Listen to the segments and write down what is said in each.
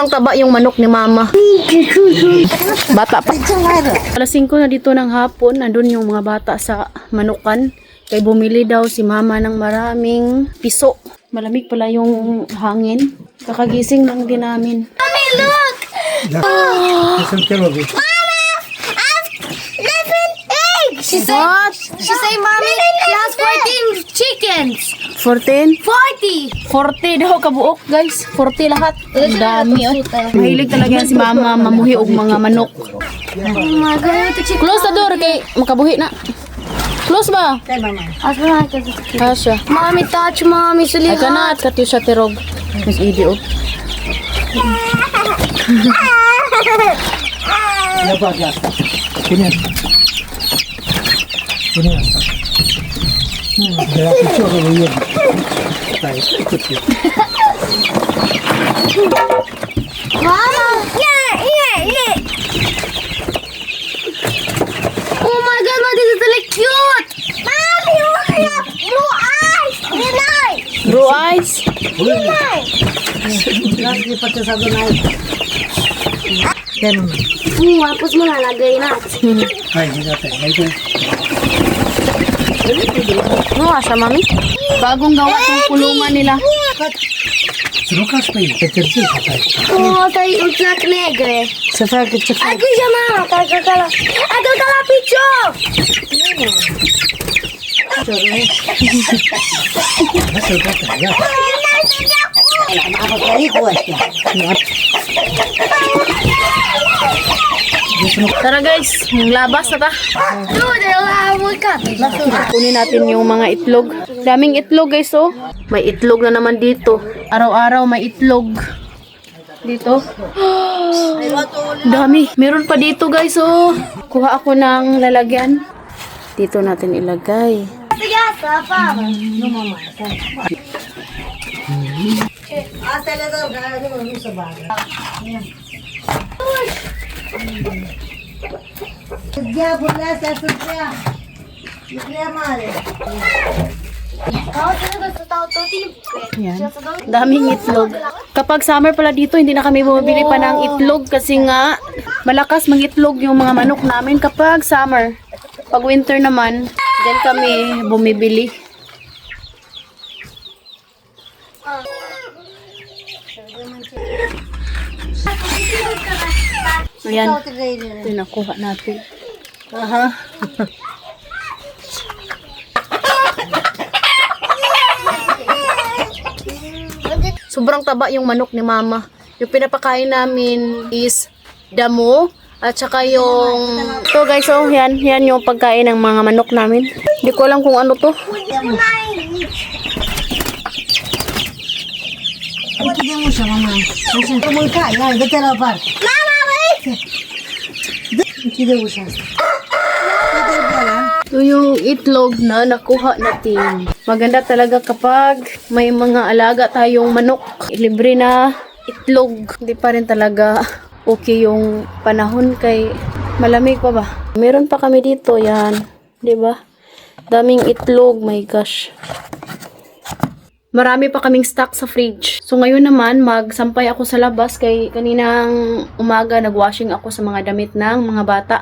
Ang taba yung manok ni mama. Bata pa. Alas 5 na dito ng hapon, nandun yung mga bata sa manukan. Kaya bumili daw si mama ng maraming piso. Malamig pala yung hangin. Kakagising lang din namin. Mommy, look! Mama! I've 11 eggs! She say, Mommy, she has 14 chickens! 14? 40! 40 daw kabuok, guys. 40 lahat. Ang dami, oh. Mahilig talaga yan si mama mamuhi og mga manok. Oh my God, the chicken. Close the door kay makabuhi na. Close ba? Asya. Mommy, touch Mommy, I sali cannot cut you sa tirog. Mas idiot. Mama! Yeah. Oh my God, Mom, this is really cute! Mommy, look at blue eyes! Blue eyes. Hapos mo lalagay na. Ano asa, mami? Bagong gawa ng kulungan nila. Oh, tayo utlak negre. Sa fakit sa Aku siya mama, kagagala. Agagala picho! Tara guys, labas na ta. Dude, lawag ka. Kunin natin yung mga itlog. Daming itlog guys, oh. May itlog na naman dito. Araw-araw may itlog. Dito. Dami. Meron pa dito guys, oh. Kuha ako ng lalagyan. Dito natin ilagay. Sigasa, pa. Yan. Daming itlog. Kapag summer pala dito, hindi na kami bumibili pa ng itlog kasi nga malakas mangitlog yung mga manok namin kapag summer. Pag winter naman, dyan kami bumibili. Ayan. Ito yung nakuha natin. Sobrang taba yung manok ni mama. Yung pinapakain namin is damo at saka yung to guys, oh, yan yung pagkain ng mga manok namin. Hindi ko alam kung ano to. Ito yung itlog na nakuha natin. Maganda talaga kapag may mga alaga tayong manok. Libre na itlog. Hindi pa rin talaga okay yung panahon kay malamig pa ba. Meron pa kami dito, yan. 'Di ba? Daming itlog, my gosh. Marami pa kaming stock sa fridge. So ngayon naman, magsampay ako sa labas kay kaninang umaga nagwashing ako sa mga damit ng mga bata.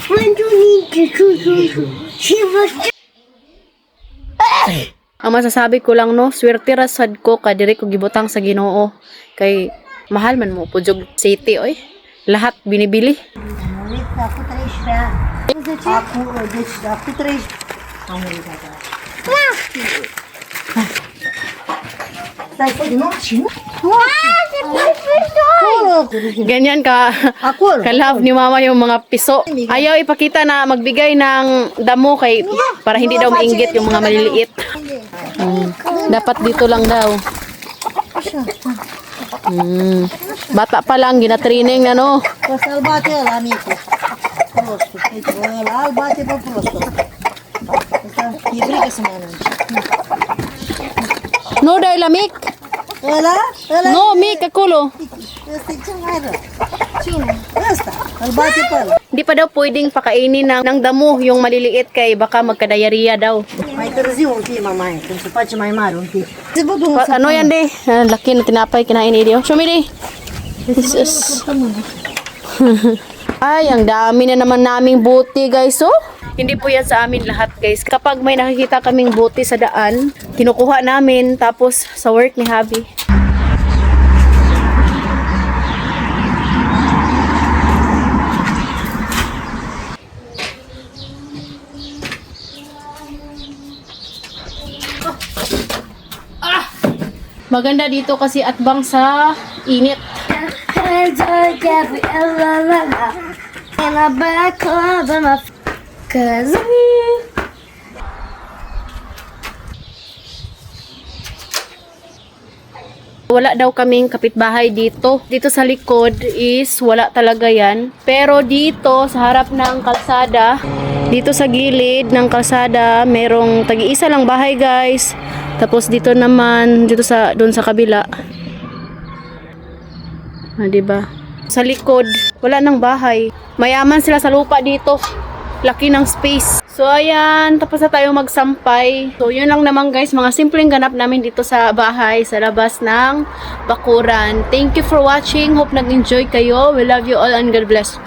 When do you need to she was Ang masasabi ko lang no, swerte ra sad ko kadiri ko gibutang sa Ginoo. Kay mahal man mo pudjog city oy. Lahat binibili. Ganyan ka ka-love ni mama yung mga piso. Ayaw ipakita na magbigay ng damo kay para hindi daw mainggit yung mga maliliit. Dapat dito lang daw. Bata pa lang gina-training na no. просто. Бати просто. Это еврейка самана. No, dahil lamik. Wala? Wala? No, mik, kakulo. Este changara. Chino. Basta. Albati pala. Hindi pa daw pwedeng pakainin ng damo yung maliliit kay baka magka-diarrhea daw. Mai târziu un pic, mamaie, când se face mai mare un pic. Se văd un Ano yan, de? Laki na tinapay kinain ni Dio. Sumili. Jesus. Ay, ang dami na naman naming buti, guys. Oh, hindi po yan sa amin lahat, guys. Kapag may nakikita kaming buti sa daan, kinukuha namin tapos sa work ni Habi. Maganda dito kasi atbang sa init. Wala daw kaming kapitbahay dito. Dito sa likod is wala talaga yan. Pero dito sa harap ng kalsada, dito sa gilid ng kalsada, merong tagi-isa lang bahay, guys. Tapos dito naman, dito sa doon sa kabila. Diba? Sa likod, wala nang bahay. Mayaman sila sa lupa dito. Laki ng space. So ayan, tapos na tayo magsampay. So yun lang naman, guys, mga simpleng ganap namin dito sa bahay, sa labas ng bakuran. Thank you for watching. Hope nag-enjoy kayo. We love you all and God bless.